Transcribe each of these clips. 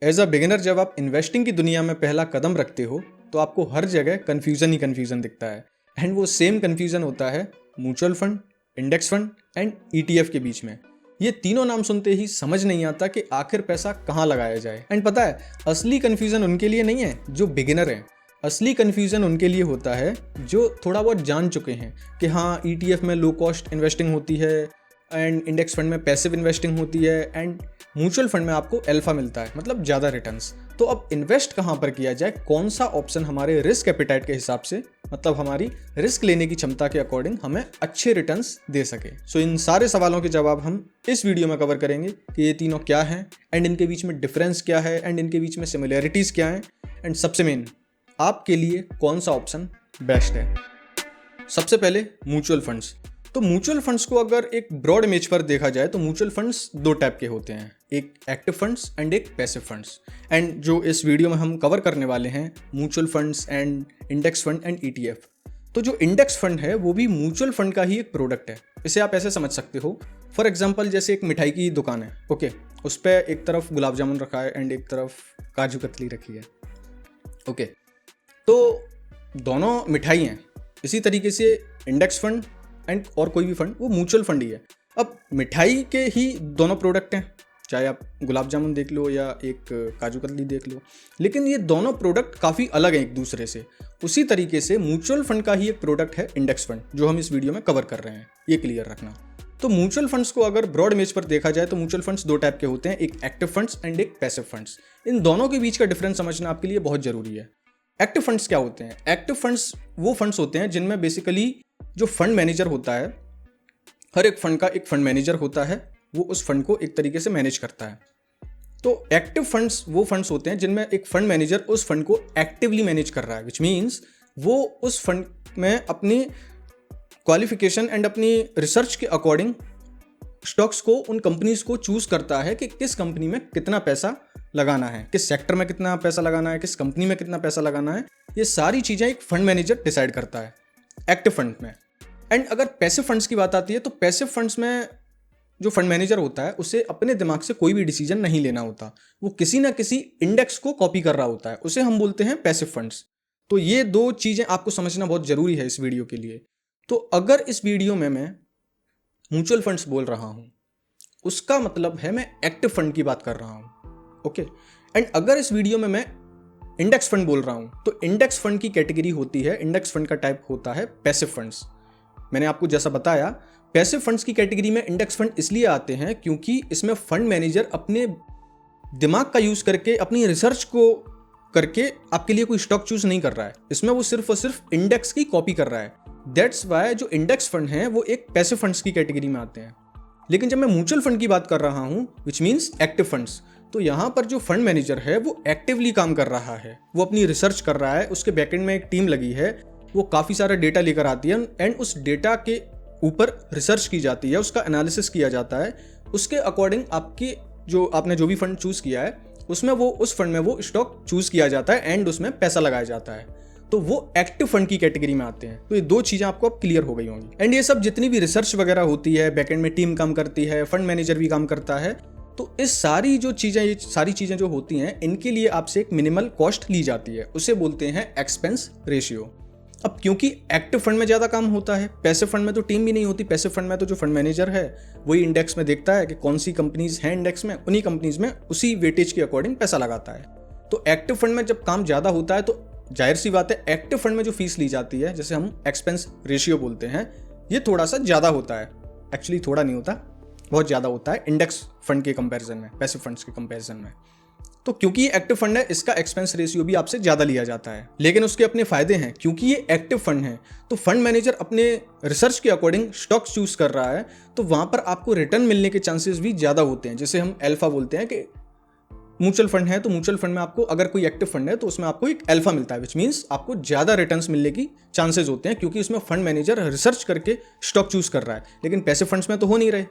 As a beginner जब आप investing की दुनिया में पहला कदम रखते हो तो आपको हर जगह कन्फ्यूज़न ही कन्फ्यूज़न दिखता है। एंड वो सेम कन्फ्यूज़न होता है mutual fund, index fund and ETF के बीच में। ये तीनों नाम सुनते ही समझ नहीं आता कि आखिर पैसा कहाँ लगाया जाए। एंड पता है, असली कन्फ्यूज़न उनके लिए नहीं है जो बिगिनर हैं। असली कन्फ्यूज़न उनके लिए होता है जो थोड़ा बहुत जान चुके हैं कि हाँ, ईटीएफ में लो कॉस्ट इन्वेस्टिंग होती है एंड इंडेक्स फंड में पैसिव इन्वेस्टिंग होती है एंड म्यूचुअल फंड में आपको अल्फा मिलता है, मतलब ज़्यादा रिटर्न्स। तो अब इन्वेस्ट कहाँ पर किया जाए, कौन सा ऑप्शन हमारे रिस्क एपिटाइट के हिसाब से, मतलब हमारी रिस्क लेने की क्षमता के अकॉर्डिंग हमें अच्छे रिटर्न्स दे सके। सो इन सारे सवालों के जवाब हम इस वीडियो में कवर करेंगे कि ये तीनों क्या हैं एंड इनके बीच में डिफरेंस क्या है एंड इनके बीच में सिमिलैरिटीज़ क्या हैं एंड सबसे मेन आपके लिए कौन सा ऑप्शन बेस्ट है। सबसे पहले म्यूचुअल फंड्स। तो म्यूचुअल फंड्स को अगर एक ब्रॉड इमेज पर देखा जाए तो म्यूचुअल फंड्स दो टाइप के होते हैं, एक एक्टिव फंड्स एंड एक पैसिव फंड्स। एंड जो इस वीडियो में हम कवर करने वाले हैं mutual funds and index fund and ETF. तो जो इंडेक्स फंड है वो भी म्यूचुअल फंड का ही एक प्रोडक्ट है। इसे आप ऐसे समझ सकते हो, फॉर एग्जाम्पल जैसे एक मिठाई की दुकान है, ओके, उस पर एक तरफ गुलाब जामुन रखा है एंड एक तरफ काजू कतली रखी है, ओके। तो दोनों मिठाई हैं। इसी तरीके से इंडेक्स फंड एंड और कोई भी फंड वो म्यूचुअल फंड ही है। अब मिठाई के ही दोनों प्रोडक्ट हैं, चाहे आप गुलाब जामुन देख लो या एक काजू कतली देख लो, लेकिन ये दोनों प्रोडक्ट काफ़ी अलग हैं एक दूसरे से। उसी तरीके से म्यूचुअल फंड का ही एक प्रोडक्ट है इंडेक्स फंड, जो हम इस वीडियो में कवर कर रहे हैं, ये क्लियर रखना। तो म्यूचुअल फंड्स को अगर ब्रॉड इमेज पर देखा जाए तो म्यूचुअल फंड्स दो टाइप के होते हैं, एक एक्टिव फंड्स एंड एक पैसिव फंड्स। इन दोनों के बीच का डिफरेंस समझना आपके लिए बहुत जरूरी है। एक्टिव फंड्स क्या होते हैं? एक्टिव फंड्स वो फंड्स होते हैं जिनमें बेसिकली जो फंड मैनेजर होता है, हर एक फंड का एक फंड मैनेजर होता है, वो उस फंड को एक तरीके से मैनेज करता है। तो एक्टिव फंड्स वो फंड्स होते हैं जिनमें एक फंड मैनेजर उस फंड को एक्टिवली मैनेज कर रहा है, विच मीन्स वो उस फंड में अपनी क्वालिफिकेशन एंड अपनी रिसर्च के अकॉर्डिंग स्टॉक्स को, उन कंपनीज को चूज करता है कि किस कंपनी में कितना पैसा लगाना है, किस सेक्टर में कितना पैसा लगाना है, किस कंपनी में कितना पैसा लगाना है। ये सारी चीज़ें एक फंड मैनेजर डिसाइड करता है एक्टिव फंड में। एंड अगर पैसिव फंड्स की बात आती है तो पैसिव फंड्स में जो फंड मैनेजर होता है उसे अपने दिमाग से कोई भी डिसीजन नहीं लेना होता, वो किसी ना किसी इंडेक्स को कॉपी कर रहा होता है, उसे हम बोलते हैं पैसिव फंड्स। तो ये दो चीज़ें आपको समझना बहुत ज़रूरी है इस वीडियो के लिए। तो अगर इस वीडियो में मैं म्यूचुअल फंड्स बोल रहा हूँ, उसका मतलब है मैं एक्टिव फंड की बात कर रहा हूँ, ओके। एंड अगर इस वीडियो में मैं इंडेक्स फंड बोल रहा हूँ तो इंडेक्स फंड की कैटेगरी होती है, इंडेक्स फंड का टाइप होता है पैसिव फंड्स। मैंने आपको जैसा बताया, पैसिव फंड्स की कैटेगरी में इंडेक्स फंड इसलिए आते हैं क्योंकि इसमें फंड मैनेजर अपने दिमाग का यूज करके, अपनी रिसर्च को करके आपके लिए कोई स्टॉक चूज नहीं कर रहा है, इसमें वो सिर्फ और सिर्फ इंडेक्स की कॉपी कर रहा है। दैट्स वाई जो इंडेक्स फंड हैं वो एक पैसिव फंड्स की कैटेगरी में आते हैं। लेकिन जब मैं म्यूचुअल फंड की बात कर रहा हूँ, विच मीन्स एक्टिव फंड्स, तो यहाँ पर जो फंड मैनेजर है वो एक्टिवली काम कर रहा है, वो अपनी रिसर्च कर रहा है, उसके बैकएंड में एक टीम लगी है, वो काफ़ी सारा डेटा लेकर आती है एंड उस डेटा के ऊपर रिसर्च की जाती है, उसका एनालिसिस किया जाता है, उसके अकॉर्डिंग आपने जो भी फंड चूज़ किया है उसमें वो उस फंड में वो स्टॉक चूज़ किया जाता है एंड उसमें पैसा लगाया जाता है। तो वो एक्टिव फंड की कैटेगरी में आते हैं। तो ये दो चीज़ें आपको अब क्लियर हो गई होंगी। एंड ये सब जितनी भी रिसर्च वगैरह होती है, बैकएंड में टीम काम करती है, फंड मैनेजर भी काम करता है, तो इस सारी चीज़ें जो होती हैं इनके लिए आपसे एक मिनिमल कॉस्ट ली जाती है, उसे बोलते हैं एक्सपेंस रेशियो। अब क्योंकि एक्टिव फंड में ज़्यादा काम होता है, पैसिव फंड में तो टीम भी नहीं होती, पैसिव फंड में तो जो फंड मैनेजर है वही इंडेक्स में देखता है कि कौन सी कंपनीज हैं इंडेक्स में, उन्हीं कंपनीज में उसी वेटेज के अकॉर्डिंग पैसा लगाता है। तो एक्टिव फंड में जब काम ज़्यादा होता है तो जाहिर सी बात है एक्टिव फंड में जो फीस ली जाती है, जैसे हम एक्सपेंस रेशियो बोलते हैं, ये थोड़ा सा ज़्यादा होता है। एक्चुअली थोड़ा नहीं होता, बहुत ज़्यादा होता है इंडेक्स फंड के कंपैरिजन में, पैसिव फंड्स के कंपैरिजन में। तो क्योंकि ये एक्टिव फंड है, इसका एक्सपेंस रेशियो भी आपसे ज़्यादा लिया जाता है, लेकिन उसके अपने फायदे हैं। क्योंकि ये एक्टिव फंड है तो फंड मैनेजर अपने रिसर्च के अकॉर्डिंग स्टॉक चूज कर रहा है, तो वहाँ पर आपको रिटर्न मिलने के चांसेस भी ज़्यादा होते हैं, जैसे हम अल्फा बोलते हैं कि म्यूचुअल फंड है तो म्यूचुअल फंड में आपको, अगर कोई एक्टिव फंड है तो उसमें आपको एक अल्फा मिलता है, विच मीन्स आपको ज़्यादा रिटर्न्स मिलने की चांसेस होते हैं, क्योंकि उसमें फंड मैनेजर रिसर्च करके स्टॉक चूज कर रहा है। लेकिन पैसिव फंड्स में तो हो नहीं रहे।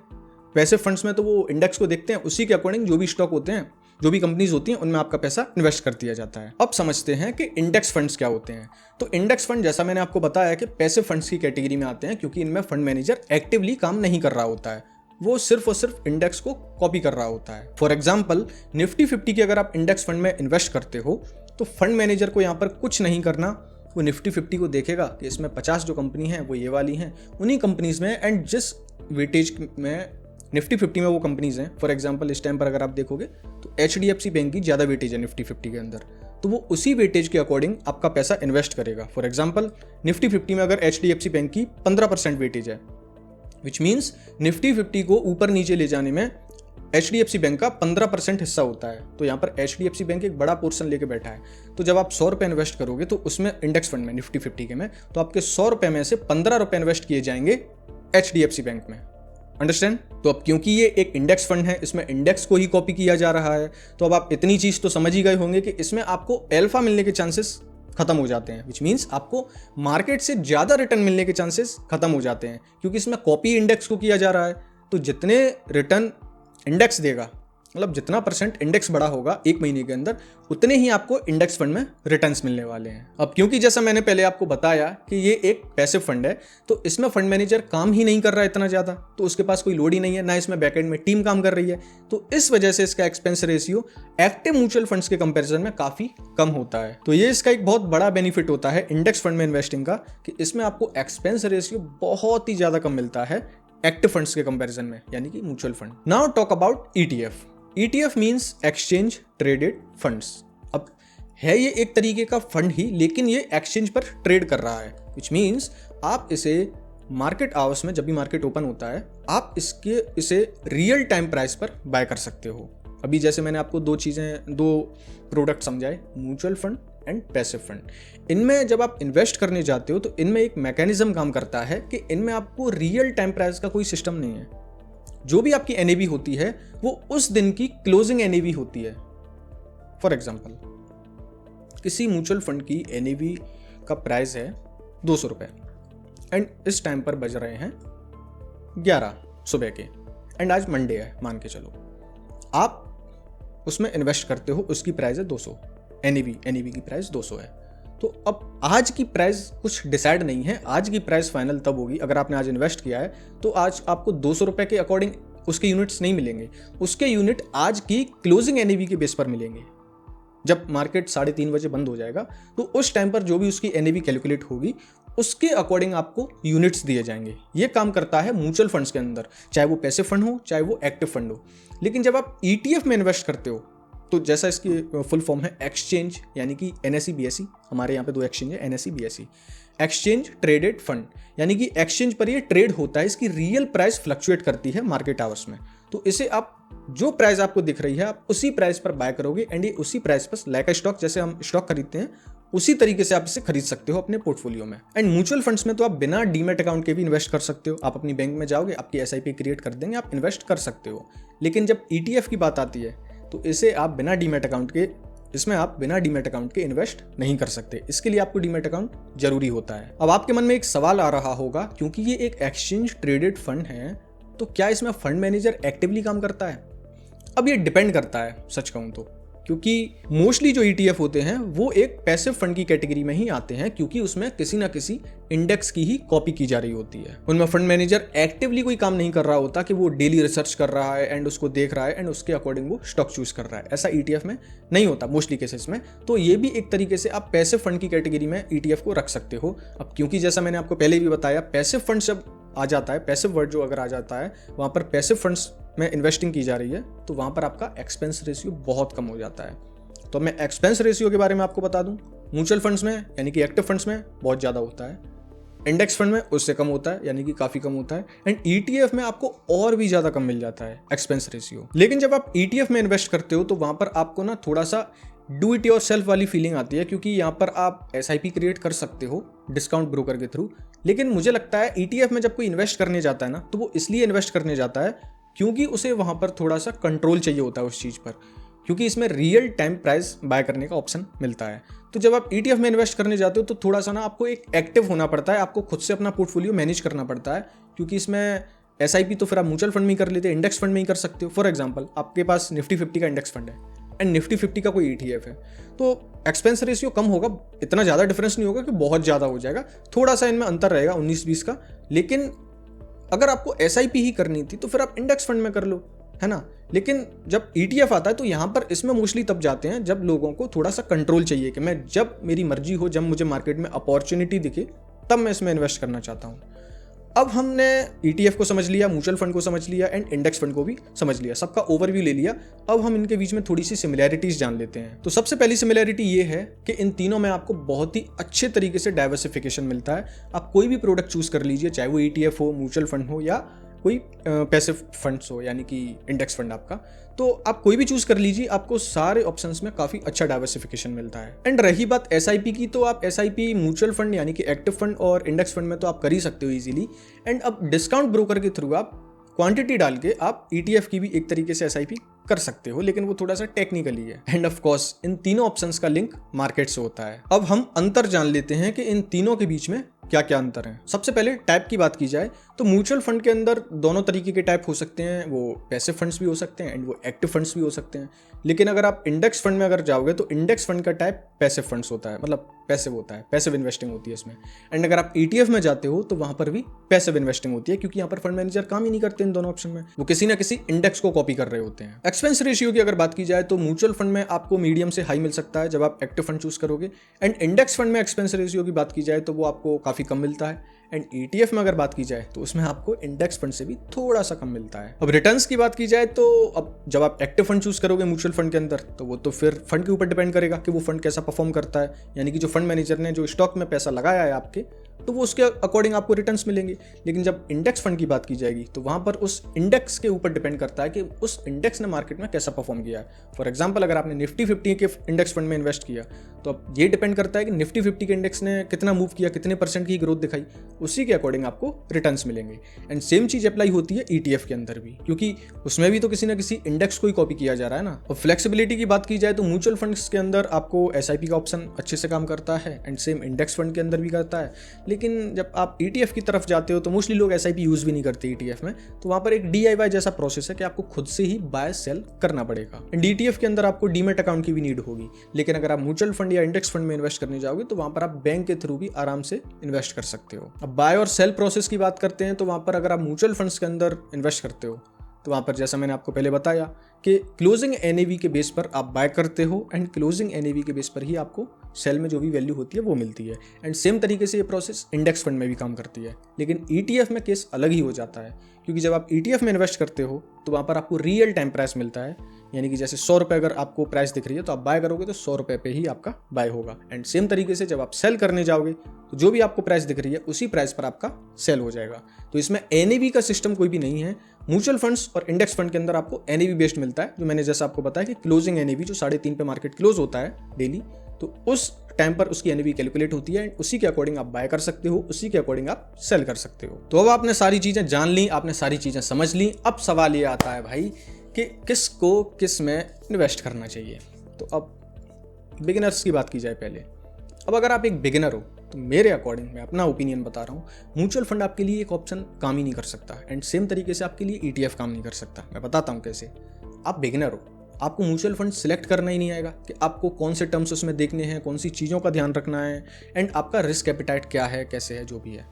पैसिव फंड्स में तो वो इंडेक्स को देखते हैं, उसी के अकॉर्डिंग जो भी स्टॉक होते हैं, जो भी कंपनीज होती हैं, उनमें आपका पैसा इन्वेस्ट कर दिया जाता है। अब समझते हैं कि इंडेक्स फंड्स क्या होते हैं। तो इंडेक्स फंड, जैसा मैंने आपको बताया कि पैसिव फंड्स की कैटेगरी में आते हैं, क्योंकि इनमें फंड मैनेजर एक्टिवली काम नहीं कर रहा होता है, वो सिर्फ और सिर्फ इंडेक्स को कॉपी कर रहा होता है। फॉर एग्जाम्पल, निफ्टी 50 के अगर आप इंडेक्स फंड में इन्वेस्ट करते हो तो फंड मैनेजर को यहाँ पर कुछ नहीं करना, वो निफ्टी 50 को देखेगा कि इसमें 50 जो कंपनी है वो ये वाली हैं, उन्हीं कंपनीज में, एंड जिस वेटेज में निफ्टी 50 में वो कंपनीज हैं, फॉर एग्जांपल इस टाइम पर अगर आप देखोगे तो HDFC बैंक की ज़्यादा वेटेज है निफ्टी 50 के अंदर, तो वो उसी वेटेज के अकॉर्डिंग आपका पैसा इन्वेस्ट करेगा। फॉर एग्जांपल निफ्टी 50 में अगर HDFC बैंक की 15% वेटेज है, विच मीन्स निफ्टी 50 को ऊपर नीचे ले जाने में HDFC बैंक का 15% हिस्सा होता है। तो यहाँ पर HDFC बैंक एक बड़ा पोर्शन लेके बैठा है। तो जब आप 100 रुपये इन्वेस्ट करोगे तो उसमें इंडेक्स फंड में निफ्टी 50 के में, तो आपके 100 रुपये में से 15 रुपये इन्वेस्ट किए जाएंगे HDFC बैंक में। अंडरस्टैंड? तो अब क्योंकि ये एक इंडेक्स फंड है, इसमें इंडेक्स को ही कॉपी किया जा रहा है, तो अब आप इतनी चीज तो समझ ही गए होंगे कि इसमें आपको अल्फा मिलने के चांसेस खत्म हो जाते हैं, विच मीन्स आपको मार्केट से ज्यादा रिटर्न मिलने के चांसेस खत्म हो जाते हैं, क्योंकि इसमें कॉपी इंडेक्स को किया जा रहा है। तो जितने रिटर्न इंडेक्स देगा, मतलब जितना परसेंट इंडेक्स बड़ा होगा एक महीने के अंदर, उतने ही आपको इंडेक्स फंड में रिटर्न्स मिलने वाले हैं। अब क्योंकि जैसा मैंने पहले आपको बताया कि ये एक पैसिव फंड है, तो इसमें फंड मैनेजर काम ही नहीं कर रहा है इतना ज़्यादा, तो उसके पास कोई लोड ही नहीं है, ना इसमें बैकएंड में टीम काम कर रही है, तो इस वजह से इसका expense ratio active mutual funds के कंपेरिजन में काफ़ी कम होता है। तो ये इसका एक बहुत बड़ा बेनिफिट होता है इंडेक्स फंड में इन्वेस्टिंग का, कि इसमें आपको एक्सपेंस रेशियो बहुत ही ज़्यादा कम मिलता है एक्टिव फंड्स के कंपेरिजन में, यानी कि mutual fund. Now talk about ETF। ETF means exchange traded funds. अब है ये एक तरीके का फंड ही, लेकिन ये एक्सचेंज पर ट्रेड कर रहा है, विच मीन्स आप इसे मार्केट आवर्स में, जब भी मार्केट ओपन होता है, आप इसे रियल टाइम प्राइस पर बाय कर सकते हो। अभी जैसे मैंने आपको दो प्रोडक्ट समझाए, mutual fund and passive fund. इनमें जब आप इन्वेस्ट करने जाते हो तो इनमें एक मैकेनिज्म काम करता है कि इनमें आपको रियल टाइम प्राइस का कोई सिस्टम नहीं है। जो भी आपकी NAV होती है वो उस दिन की क्लोजिंग NAV होती है। फॉर एग्जाम्पल, किसी म्यूचुअल फंड की NAV का प्राइस है 200 रुपये, एंड इस टाइम पर बज रहे हैं 11 सुबह के, एंड आज मंडे है मान के चलो, आप उसमें इन्वेस्ट करते हो, उसकी प्राइस है 200, NAV की प्राइस 200 है। तो अब आज की प्राइस कुछ डिसाइड नहीं है, आज की प्राइस फाइनल तब होगी, अगर आपने आज इन्वेस्ट किया है तो आज आपको 200 रुपये के अकॉर्डिंग उसके यूनिट्स नहीं मिलेंगे, उसके यूनिट आज की क्लोजिंग NAV के बेस पर मिलेंगे। जब मार्केट 3:30 बजे बंद हो जाएगा तो उस टाइम पर जो भी उसकी NAV कैलकुलेट होगी उसके अकॉर्डिंग आपको यूनिट्स दिए जाएंगे। ये काम करता है म्यूचुअल फंड्स के अंदर, चाहे वो पैसिव फंड हो चाहे वो एक्टिव फंड हो। लेकिन जब आप ETF में इन्वेस्ट करते हो तो जैसा इसकी फुल फॉर्म है एक्सचेंज, यानी कि NSE BSE, हमारे यहाँ पे 2 एक्सचेंज है, NSE BSE, exchange traded fund, यानी कि एक्सचेंज पर ये ट्रेड होता है, इसकी रियल प्राइस फ्लक्चुएट करती है मार्केट आवर्स में। तो इसे आप जो प्राइस आपको दिख रही है आप उसी प्राइस पर बाय करोगे, एंड ये उसी प्राइस पर, लाइक स्टॉक जैसे हम स्टॉक खरीदते हैं उसी तरीके से आप इसे खरीद सकते हो अपने पोर्टफोलियो में। एंड म्यूचुअल फंड्स में तो आप बिना डीमैट अकाउंट के भी इन्वेस्ट कर सकते हो। आप अपनी बैंक में जाओगे, आपकी SIP क्रिएट कर देंगे, आप इन्वेस्ट कर सकते हो। लेकिन जब ETF की बात आती है तो इसे आप बिना डीमैट अकाउंट के इन्वेस्ट नहीं कर सकते। इसके लिए आपको डीमैट अकाउंट जरूरी होता है। अब आपके मन में एक सवाल आ रहा होगा, क्योंकि ये एक एक्सचेंज ट्रेडेड फंड है तो क्या इसमें फंड मैनेजर एक्टिवली काम करता है? अब ये डिपेंड करता है, सच कहूं तो, क्योंकि मोस्टली जो ETF होते हैं वो एक पैसिव फंड की कैटेगरी में ही आते हैं, क्योंकि उसमें किसी ना किसी इंडेक्स की ही कॉपी की जा रही होती है। उनमें फंड मैनेजर एक्टिवली कोई काम नहीं कर रहा होता कि वो डेली रिसर्च कर रहा है एंड उसको देख रहा है एंड उसके अकॉर्डिंग वो स्टॉक चूज कर रहा है। ऐसा ETF में नहीं होता मोस्टली केसेस में। तो ये भी एक तरीके से आप पैसिव फंड की कैटेगरी में ETF को रख सकते हो। अब क्योंकि जैसा मैंने आपको पहले भी बताया, पैसिव फंड जब आ जाता है, पैसिव वर्ड जो अगर आ जाता है, वहाँ पर पैसिव फंड्स में इन्वेस्टिंग की जा रही है, तो वहाँ पर आपका एक्सपेंस रेशियो बहुत कम हो जाता है। तो मैं एक्सपेंस रेशियो के बारे में आपको बता दूं, म्यूचुअल फंड्स में यानी कि एक्टिव फंड्स में बहुत ज़्यादा होता है, इंडेक्स फंड में उससे कम होता है, यानी कि काफ़ी कम होता है, एंड ETF में आपको और भी ज़्यादा कम मिल जाता है एक्सपेंस रेशियो। लेकिन जब आप ETF में इन्वेस्ट करते हो तो वहाँ पर आपको ना थोड़ा सा डू इट योर सेल्फ वाली फीलिंग आती है, क्योंकि यहाँ पर आप SIP क्रिएट कर सकते हो डिस्काउंट ब्रोकर के थ्रू। लेकिन मुझे लगता है ETF में जब कोई इन्वेस्ट करने जाता है ना, तो वो इसलिए इन्वेस्ट करने जाता है क्योंकि उसे वहाँ पर थोड़ा सा कंट्रोल चाहिए होता है उस चीज़ पर, क्योंकि इसमें रियल टाइम प्राइस बाय करने का ऑप्शन मिलता है। तो जब आप ETF में इन्वेस्ट करने जाते हो तो थोड़ा सा ना आपको एक एक्टिव होना पड़ता है, आपको खुद से अपना पोर्टफोलियो मैनेज करना पड़ता है, क्योंकि इसमें SIP तो फिर आप म्यूचुअल फंड में ही कर लेते हैं, इंडेक्स फंड में ही कर सकते हो। फॉर एग्जांपल, आपके पास निफ्टी 50 का इंडेक्स फंड है एंड निफ्टी 50 का कोई ETF है, तो एक्सपेंस रेशियो कम होगा, इतना ज़्यादा डिफरेंस नहीं होगा कि बहुत ज़्यादा हो जाएगा, थोड़ा सा इनमें अंतर रहेगा 19-20 का, लेकिन अगर आपको SIP ही करनी थी तो फिर आप इंडेक्स फंड में कर लो, है ना। लेकिन जब ETF आता है तो यहाँ पर इसमें मोस्टली तब जाते हैं जब लोगों को थोड़ा सा कंट्रोल चाहिए कि मैं जब मेरी मर्जी हो, जब मुझे मार्केट में अपॉर्चुनिटी दिखे तब मैं इसमें इन्वेस्ट करना चाहता हूँ। अब हमने ETF को समझ लिया, म्यूचुअल फंड को समझ लिया एंड इंडेक्स फंड को भी समझ लिया, सबका ओवरव्यू ले लिया। अब हम इनके बीच में थोड़ी सी सिमिलैरिटीज जान लेते हैं। तो सबसे पहली सिमिलैरिटी ये है कि इन तीनों में आपको बहुत ही अच्छे तरीके से डाइवर्सिफिकेशन मिलता है। आप कोई भी प्रोडक्ट चूज कर लीजिए, चाहे वो ETF हो, म्यूचुअल फंड हो या कोई पैसिव फंड्स हो यानी कि इंडेक्स फंड आपका, तो आप कोई भी चूज कर लीजिए, आपको सारे ऑप्शंस में काफी अच्छा डाइवर्सिफिकेशन मिलता है। एंड रही बात SIP की, तो आप SIP म्यूचुअल फंड यानी कि एक्टिव फंड और इंडेक्स फंड में तो आप कर ही सकते हो इजीली। एंड अब डिस्काउंट ब्रोकर के थ्रू आप क्वांटिटी डाल के आप ETF की भी एक तरीके से SIP कर सकते हो, लेकिन वो थोड़ा सा टेक्निकली है। एंड ऑफ कोर्स इन तीनों ऑप्शंस का लिंक मार्केट से होता है। अब हम अंतर जान लेते हैं कि इन तीनों के बीच में क्या क्या अंतर है। सबसे पहले टाइप की बात की जाए तो म्यूचुअल फंड के अंदर दोनों तरीके के टाइप हो सकते हैं, वो पैसिव फंड्स भी हो सकते हैं एंड वो एक्टिव फंड्स भी हो सकते हैं। लेकिन अगर आप इंडेक्स फंड में अगर जाओगे तो इंडेक्स फंड का टाइप पैसिव फंड्स होता है, मतलब पैसिव होता है, पैसिव इन्वेस्टिंग होती है इसमें। एंड अगर आप ETF में जाते हो तो वहां पर भी पैसिव इन्वेस्टिंग होती है, क्योंकि यहाँ पर फंड मैनेजर काम ही नहीं करते इन दोनों ऑप्शन में, वो किसी ना किसी इंडेक्स को कॉपी कर रहे होते हैं। एक्सपेंस रेशियो की अगर बात की जाए तो म्यूचुअल फंड में आपको मीडियम से हाई मिल सकता है जब आप एक्टिव फंड चूज करोगे। एंड इंडेक्स फंड में एक्सपेंस रेशियो की बात की जाए तो वो आपको काफी कम मिलता है। एंड ETF में अगर बात की जाए तो उसमें आपको इंडेक्स फंड से भी थोड़ा सा कम मिलता है। अब रिटर्न्स की बात की जाए तो अब जब आप एक्टिव फंड चूज करोगे म्यूचुअल फंड के अंदर, तो वो तो फिर फंड के ऊपर डिपेंड करेगा कि वो फंड कैसा परफॉर्म करता है, यानी कि जो फंड मैनेजर ने जो स्टॉक में पैसा लगाया है आपके, तो वो उसके अकॉर्डिंग आपको रिटर्न्स मिलेंगे। लेकिन जब इंडेक्स फंड की बात की जाएगी तो वहां पर उस इंडेक्स के ऊपर डिपेंड करता है कि उस इंडेक्स ने मार्केट में कैसा परफॉर्म किया है। फॉर एग्जांपल अगर आपने निफ्टी 50 के इंडेक्स फंड में इन्वेस्ट किया तो अब ये डिपेंड करता है कि निफ्टी 50 के इंडेक्स ने कितना मूव किया, कितने % की ग्रोथ दिखाई, उसी के अकॉर्डिंग आपको रिटर्न्स मिलेंगे। एंड सेम चीज अप्लाई होती है ETF के अंदर भी, क्योंकि उसमें भी तो किसी ना किसी इंडेक्स को ही कॉपी किया जा रहा है ना। और फ्लेक्सिबिलिटी की बात की जाए तो म्यूचुअल फंड्स के अंदर आपको SIP का ऑप्शन अच्छे से काम करता है एंड सेम इंडेक्स फंड के अंदर भी करता है। लेकिन जब आप ETF की तरफ जाते हो तो मोस्टली लोग SIP यूज भी नहीं करते ETF में, तो वहां पर एक DIY जैसा प्रोसेस है कि आपको खुद से ही बाय सेल करना पड़ेगा। एंड ETF के अंदर आपको डीमैट अकाउंट की भी नीड होगी। लेकिन अगर आप म्यूचुअल फंड या इंडेक्स फंड में इन्वेस्ट करने जाओगे तो वहां पर आप बैंक के थ्रू भी आराम से इन्वेस्ट कर सकते हो। अब बाय और सेल प्रोसेस की बात करते हैं तो वहां पर अगर आप म्यूचुअल फंड्स के अंदर इन्वेस्ट करते हो तो वहां पर जैसा मैंने आपको पहले बताया कि क्लोजिंग NAV के बेस पर आप बाय करते हो एंड क्लोजिंग NAV के बेस पर ही आपको सेल में जो भी वैल्यू होती है वो मिलती है। एंड सेम तरीके से ये प्रोसेस इंडेक्स फंड में भी काम करती है। लेकिन ETF में केस अलग ही हो जाता है, क्योंकि जब आप ETF में इन्वेस्ट करते हो तो वहाँ पर आपको रियल टाइम प्राइस मिलता है, यानी कि जैसे 100 रुपये अगर आपको प्राइस दिख रही है तो आप बाय करोगे तो 100 रुपये पे ही आपका बाय होगा। एंड सेम तरीके से जब आप सेल करने जाओगे तो जो भी आपको प्राइस दिख रही है उसी प्राइस पर आपका सेल हो जाएगा। तो इसमें NAV का सिस्टम कोई भी नहीं है। म्यूचुअल फंड्स और इंडेक्स फंड के अंदर आपको NAV बेस्ड मिलता है, जो मैंने जैसा आपको बताया कि क्लोजिंग NAV जो 3:30 पे मार्केट क्लोज होता है डेली, तो उस टाइम पर उसकी NAV कैलकुलेट होती है। उसी के अकॉर्डिंग आप बाय कर सकते हो, उसी के अकॉर्डिंग आप सेल कर सकते हो। तो अब आपने सारी चीजें जान ली, आपने सारी चीजें समझ ली। अब सवाल ये आता है भाई कि किसको किस में इन्वेस्ट करना चाहिए। तो अब बिगिनर्स की बात की जाए पहले। अब अगर आप एक बिगिनर हो तो मेरे अकॉर्डिंग मैं अपना ओपिनियन बता रहा हूँ, म्यूचुअल फंड आपके लिए एक ऑप्शन काम ही नहीं कर सकता। एंड सेम तरीके से आपके लिए ETF काम नहीं कर सकता। मैं बताता हूँ कैसे। आप बिगिनर हो, आपको म्यूचुअल फंड सिलेक्ट करना ही नहीं आएगा कि आपको कौन से टर्म्स उसमें देखने हैं, कौन सी चीज़ों का ध्यान रखना है एंड आपका रिस्क एपिटाइट क्या है, कैसे है, जो भी है।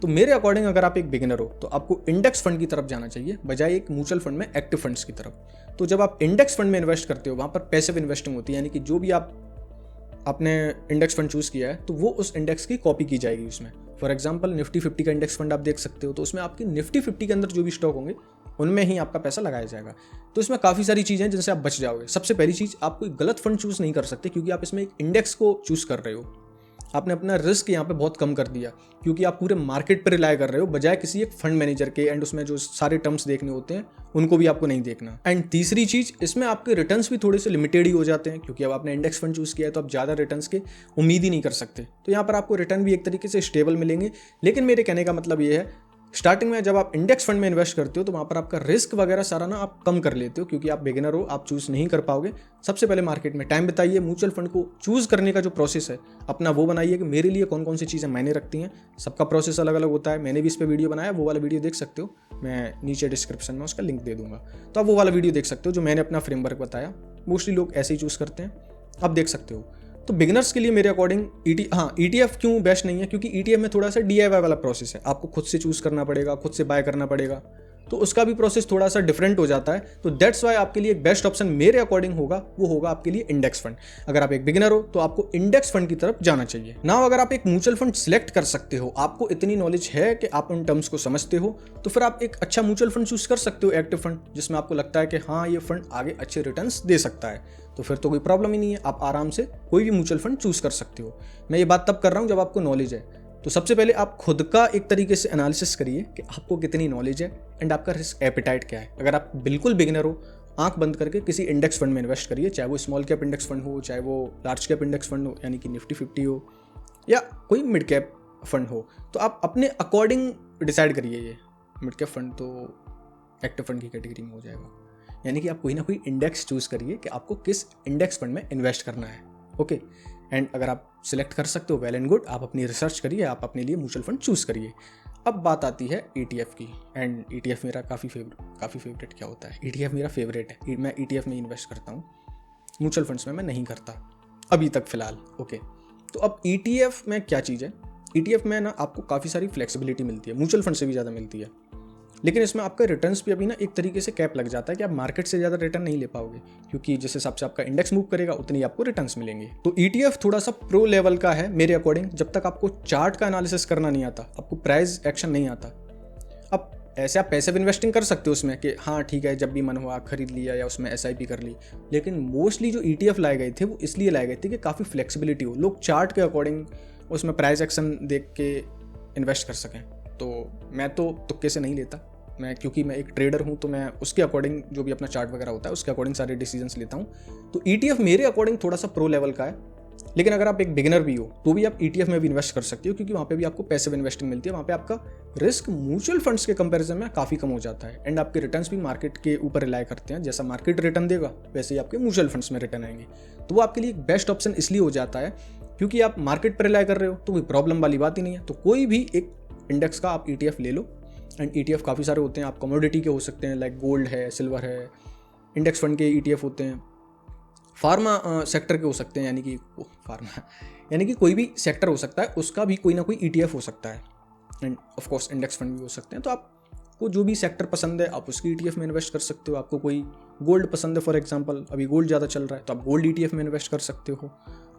तो मेरे अकॉर्डिंग अगर आप एक बिगिनर हो तो आपको इंडेक्स फंड की तरफ जाना चाहिए बजाय एक म्यूचुअल फंड में एक्टिव फंड्स की तरफ। तो जब आप इंडेक्स फंड में इन्वेस्ट करते हो वहाँ पर पैसिव इन्वेस्टिंग होती है, यानी कि जो भी आपने इंडेक्स फंड चूज किया है तो वो उस इंडेक्स की कॉपी की जाएगी उसमें। फॉर एग्जांपल निफ्टी 50 का इंडेक्स फंड आप देख सकते हो, तो उसमें आपकी निफ्टी 50 के अंदर जो भी स्टॉक होंगे उनमें ही आपका पैसा लगाया जाएगा। तो इसमें काफ़ी सारी चीज़ें हैं जिनसे आप बच जाओगे। सबसे पहली चीज़, आप कोई गलत फंड चूज नहीं कर सकते, क्योंकि आप इसमें एक इंडेक्स को चूज कर रहे हो। आपने अपना रिस्क यहाँ पे बहुत कम कर दिया, क्योंकि आप पूरे मार्केट पर रिलाय कर रहे हो बजाय किसी एक फंड मैनेजर के। एंड उसमें जो सारे टर्म्स देखने होते हैं उनको भी आपको नहीं देखना। एंड तीसरी चीज़, इसमें आपके रिटर्न्स भी थोड़े से लिमिटेड ही हो जाते हैं, क्योंकि अब आपने इंडेक्स फंड चूज किया है तो आप ज़्यादा रिटर्न्स के उम्मीद ही नहीं कर सकते। तो यहाँ पर आपको रिटर्न भी एक तरीके से स्टेबल मिलेंगे। लेकिन मेरे कहने का मतलब ये है, स्टार्टिंग में जब आप इंडेक्स फंड में इन्वेस्ट करते हो तो वहाँ पर आपका रिस्क वगैरह सारा ना आप कम कर लेते हो, क्योंकि आप बिगिनर हो, आप चूज नहीं कर पाओगे। सबसे पहले मार्केट में टाइम बिताइए, म्यूचुअल फंड को चूज करने का जो प्रोसेस है अपना वो बनाइए कि मेरे लिए कौन कौन सी चीज़ें मायने रखती हैं। सबका प्रोसेस अलग अलग होता है। मैंने भी इस पर वीडियो बनाया, वो वाला वीडियो देख सकते हो, मैं नीचे डिस्क्रिप्शन में उसका लिंक दे दूंगा, तो आप वो वाला वीडियो देख सकते हो जो मैंने अपना फ्रेमवर्क बताया। मोस्टली लोग ऐसे ही चूज करते हैं, आप देख सकते हो। तो बिगिनर्स के लिए मेरे अकॉर्डिंग ETF क्यों बेस्ट नहीं है, क्योंकि ETF में थोड़ा सा DIY वाला प्रोसेस है, आपको खुद से चूज़ करना पड़ेगा, खुद से बाय करना पड़ेगा, तो उसका भी प्रोसेस थोड़ा सा डिफरेंट हो जाता है। तो दैट्स वाई आपके लिए एक बेस्ट ऑप्शन मेरे अकॉर्डिंग होगा, वो होगा आपके लिए इंडेक्स फंड। अगर आप एक बिगिनर हो तो आपको इंडेक्स फंड की तरफ जाना चाहिए। नाउ अगर आप एक म्यूचुअल फंड सिलेक्ट कर सकते हो, आपको इतनी नॉलेज है कि आप उन टर्म्स को समझते हो, तो फिर आप एक अच्छा म्यूचुअल फंड चूज कर सकते हो, एक्टिव फंड, जिसमें आपको लगता है कि हाँ ये फंड आगे अच्छे रिटर्न्स दे सकता है, तो फिर तो कोई प्रॉब्लम ही नहीं है, आप आराम से कोई भी म्यूचुअल फंड चूज कर सकते हो। मैं ये बात तब कर रहा हूँ जब आपको नॉलेज है। तो सबसे पहले आप खुद का एक तरीके से एनालिसिस करिए कि आपको कितनी नॉलेज है एंड आपका रिस्क एपिटाइट क्या है। अगर आप बिल्कुल बिगिनर हो, आंख बंद करके किसी इंडेक्स फंड में इन्वेस्ट करिए, चाहे वो स्मॉल कैप इंडेक्स फंड हो, चाहे वो लार्ज कैप इंडेक्स फंड हो यानी कि निफ्टी 50 हो, या कोई मिड कैप फंड हो। तो आप अपने अकॉर्डिंग डिसाइड करिए। ये मिड कैप फंड तो एक्टिव फंड की कैटेगरी में हो जाएगा, यानी कि आप कोई ना कोई इंडेक्स चूज करिए कि आपको किस इंडेक्स फंड में इन्वेस्ट करना है। ओके, एंड अगर आप सिलेक्ट कर सकते हो, वेल एंड गुड, आप अपनी रिसर्च करिए, आप अपने लिए म्यूचुअल फंड चूज करिए। अब बात आती है ETF की, एंड ETF मेरा काफ़ी फेवरेट क्या होता है, ETF मेरा फेवरेट है। मैं ETF में इन्वेस्ट करता हूँ, म्यूचुअल फंड्स में मैं नहीं करता अभी तक फिलहाल। ओके, तो अब ETF में क्या चीज़ है, ETF में ना आपको काफ़ी सारी फ्लेक्सिबिलिटी मिलती है, म्यूचुअल फंड से भी ज़्यादा मिलती है, लेकिन इसमें आपका रिटर्न्स भी अभी ना एक तरीके से कैप लग जाता है कि आप मार्केट से ज़्यादा रिटर्न नहीं ले पाओगे, क्योंकि जिस हिसाब से आपका इंडेक्स मूव करेगा उतनी आपको रिटर्न्स मिलेंगे। तो ETF थोड़ा सा प्रो लेवल का है मेरे अकॉर्डिंग, जब तक आपको चार्ट का एनालिसिस करना नहीं आता, आपको प्राइस एक्शन नहीं आता। अब ऐसे आप पैसिव इन्वेस्टिंग कर सकते हो उसमें कि हाँ ठीक है, जब भी मन हुआ खरीद लिया या उसमें SIP कर ली, लेकिन मोस्टली जो ETF लाए गए थे वो इसलिए लाए गए थे कि काफ़ी फ्लेक्सिबिलिटी हो, लोग चार्ट के अकॉर्डिंग उसमें प्राइस एक्शन देख के इन्वेस्ट कर सकें। तो मैं तो तुक्के से नहीं लेता, मैं क्योंकि मैं एक ट्रेडर हूँ, तो मैं उसके अकॉर्डिंग जो भी अपना चार्ट वगैरह होता है उसके अकॉर्डिंग सारे डिसीजंस लेता हूँ। तो ETF मेरे अकॉर्डिंग थोड़ा सा प्रो लेवल का है, लेकिन अगर आप एक बिगिनर भी हो तो भी आप ETF में भी इन्वेस्ट कर सकते हो, क्योंकि वहाँ पे भी आपको पैसिव इन्वेस्टिंग मिलती है, वहाँ पे आपका रिस्क म्यूचुअल फंड्स के कंपैरिजन में काफ़ी कम हो जाता है, एंड आपके रिटर्न्स भी मार्केट के ऊपर रिलाई करते हैं। जैसा मार्केट रिटर्न देगा वैसे ही आपके म्यूचुअल फंड्स में रिटर्न आएंगे। तो वो आपके लिए एक बेस्ट ऑप्शन इसलिए हो जाता है क्योंकि आप मार्केट पर रिलाई कर रहे हो, तो कोई प्रॉब्लम वाली बात ही नहीं है। तो कोई भी एक इंडेक्स का आप ETF ले लो, एंड ETF काफ़ी सारे होते हैं, आप कमोडिटी के हो सकते हैं, लाइक गोल्ड है, सिल्वर है, इंडेक्स फंड के ETF होते हैं, फार्मा सेक्टर के हो सकते हैं, यानी कि कोई भी सेक्टर हो सकता है, उसका भी कोई ना कोई ETF हो सकता है, end of course index fund भी हो सकते हैं। तो आपको जो भी सेक्टर पसंद है आप उसकी ETF में इन्वेस्ट कर सकते हो। आपको कोई गोल्ड पसंद है, फॉर एग्जांपल अभी गोल्ड ज़्यादा चल रहा है, तो आप गोल्ड ETF में इन्वेस्ट कर सकते हो।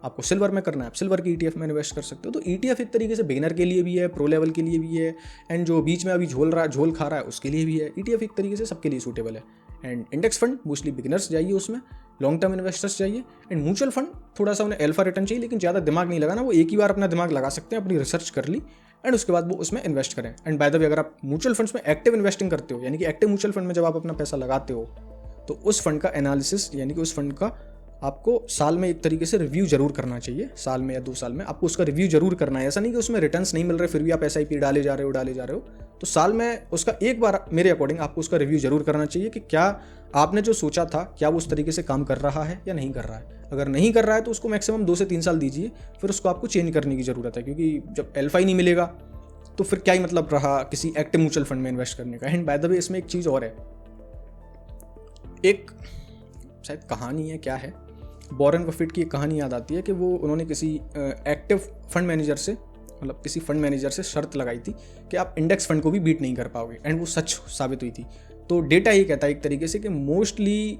आपको सिल्वर में करना है, आप सिल्वर की ETF में इन्वेस्ट कर सकते हो। तो ETF एक तरीके से बिगिनर के लिए भी है, प्रो लेवल के लिए भी है, एंड जो बीच में अभी झोल खा रहा है उसके लिए भी है। ETF एक तरीके से सबके लिए सूटेबल है। And index fund mostly beginners जाइए, उसमें लॉन्ग टर्म इन्वेस्टर्स चाहिए। एंड म्यूचुअल फंड थोड़ा सा उन्हें अल्फा रिटर्न चाहिए, लेकिन ज़्यादा दिमाग नहीं लगाना, वो एक ही बार अपना दिमाग लगा सकते हैं, अपनी रिसर्च कर ली एंड उसके बाद वो उसमें इन्वेस्ट करें। एंड बाय द वे, अगर आप म्यूचुअल फंड्स में एक्टिव इन्वेस्टिंग करते हो, यानी कि एक्टिव म्यूचुअल फंड में जब आप अपना पैसा लगाते हो, तो उस फंड का एनालिसिस, यानी कि उस फंड का आपको साल में एक तरीके से रिव्यू जरूर करना चाहिए। साल में या 2 साल में आपको उसका रिव्यू जरूर करना है। ऐसा नहीं कि उसमें रिटर्न्स नहीं मिल रहे फिर भी आप SIP डाले जा रहे हो। तो साल में उसका एक बार मेरे अकॉर्डिंग आपको उसका रिव्यू जरूर करना चाहिए कि क्या आपने जो सोचा था क्या वो उस तरीके से काम कर रहा है या नहीं कर रहा है। अगर नहीं कर रहा है तो उसको मैक्सिमम 2 से 3 साल दीजिए, फिर उसको आपको चेंज करने की ज़रूरत है, क्योंकि जब अल्फा ही नहीं मिलेगा तो फिर क्या ही मतलब रहा किसी एक्टिव म्यूचुअल फंड में इन्वेस्ट करने का। एंड बाय द वे, इसमें एक चीज़ और है, एक शायद कहानी है, क्या है, वॉरेन बफेट की एक कहानी याद आती है कि वो उन्होंने किसी एक्टिव फंड मैनेजर से, मतलब किसी फंड मैनेजर से शर्त लगाई थी कि आप इंडेक्स फंड को भी बीट नहीं कर पाओगे, एंड वो सच साबित हुई थी। तो डेटा ये कहता है एक तरीके से कि मोस्टली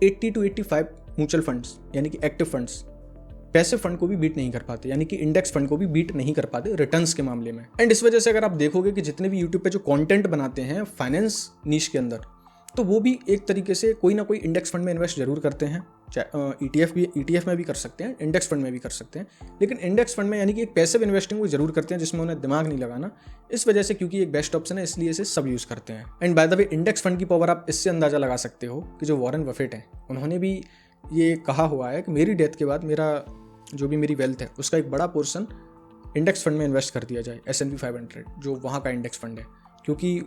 80 to 85 म्यूचुअल फंड्स, यानी कि एक्टिव फंड्स, पैसिव फंड को भी बीट नहीं कर पाते, यानी कि इंडेक्स फंड को भी बीट नहीं कर पाते रिटर्न्स के मामले में। एंड इस वजह से अगर आप देखोगे कि जितने भी यूट्यूब पे जो कंटेंट बनाते हैं फाइनेंस नीश के अंदर, तो वो भी एक तरीके से कोई ना कोई इंडेक्स फंड में इन्वेस्ट जरूर करते हैं। ETF में भी कर सकते हैं, इंडेक्स फंड में भी कर सकते हैं, लेकिन इंडेक्स फंड में यानी कि एक पैसिव इन्वेस्टिंग वो जरूर करते हैं जिसमें उन्हें दिमाग नहीं लगाना। इस वजह से, क्योंकि एक बेस्ट ऑप्शन है, इसलिए इसे सब यूज़ करते हैं। And by the way, index fund की पावर आप इससे अंदाजा लगा सकते हो कि जो वॉरेन बफेट हैं, उन्होंने भी ये कहा हुआ है कि मेरी डेथ के बाद मेरा जो भी मेरी वेल्थ है उसका एक बड़ा पोर्शन इंडेक्स फंड में इन्वेस्ट कर दिया जाए, S&P 500 जो वहाँ का इंडेक्स फंड है, क्योंकि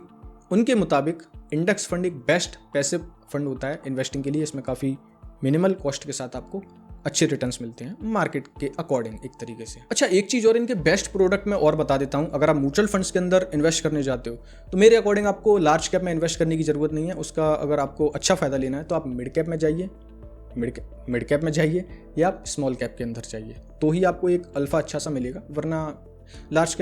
उनके मुताबिक इंडेक्स फंड एक बेस्ट पैसिव फंड होता है इन्वेस्टिंग के लिए। इसमें काफ़ी मिनिमल कॉस्ट के साथ आपको अच्छे रिटर्न्स मिलते हैं मार्केट के अकॉर्डिंग एक तरीके से। अच्छा, एक चीज़ और, इनके बेस्ट प्रोडक्ट में और बता देता हूँ। अगर आप म्यूचुअल फंड्स के अंदर इन्वेस्ट करने जाते हो तो मेरे अकॉर्डिंग आपको लार्ज कैप में इन्वेस्ट करने की ज़रूरत नहीं है। उसका अगर आपको अच्छा फ़ायदा लेना है तो आप मिड कैप में जाइए, मिड कैप में जाइए या आप स्मॉल कैप के अंदर जाइए, तो ही आपको एक अल्फा अच्छा सा मिलेगा। वरना लार्ज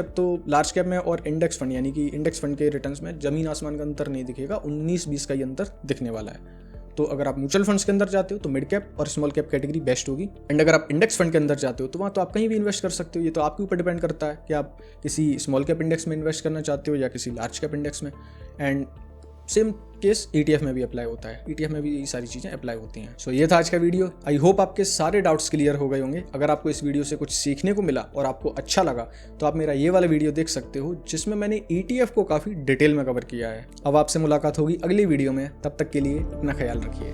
कैप में और इंडेक्स फंड यानी कि इंडेक्स फंड के रिटर्न्स में ज़मीन आसमान का अंतर नहीं दिखेगा, 19-20 का ही अंतर दिखने वाला है। तो अगर आप म्यूचुअल फंड्स के अंदर जाते हो तो मिड कैप और स्मॉल कैप कैटेगरी बेस्ट होगी। एंड अगर आप इंडेक्स फंड के अंदर जाते हो तो वहाँ तो आप कहीं भी इन्वेस्ट कर सकते हो। ये तो आपके ऊपर डिपेंड करता है कि आप किसी स्मॉल कैप इंडेक्स में इन्वेस्ट करना चाहते हो या किसी लार्ज कैप इंडेक्स में। एंड सेम केस ETF में भी अप्लाई होता है, ETF में भी ये सारी चीज़ें अप्लाई होती हैं। सो ये था आज का वीडियो। आई होप आपके सारे डाउट्स क्लियर हो गए होंगे। अगर आपको इस वीडियो से कुछ सीखने को मिला और आपको अच्छा लगा तो आप मेरा ये वाला वीडियो देख सकते हो जिसमें मैंने ETF को काफ़ी डिटेल में कवर किया है। अब आपसे मुलाकात होगी अगली वीडियो में, तब तक के लिए अपना ख्याल रखिए।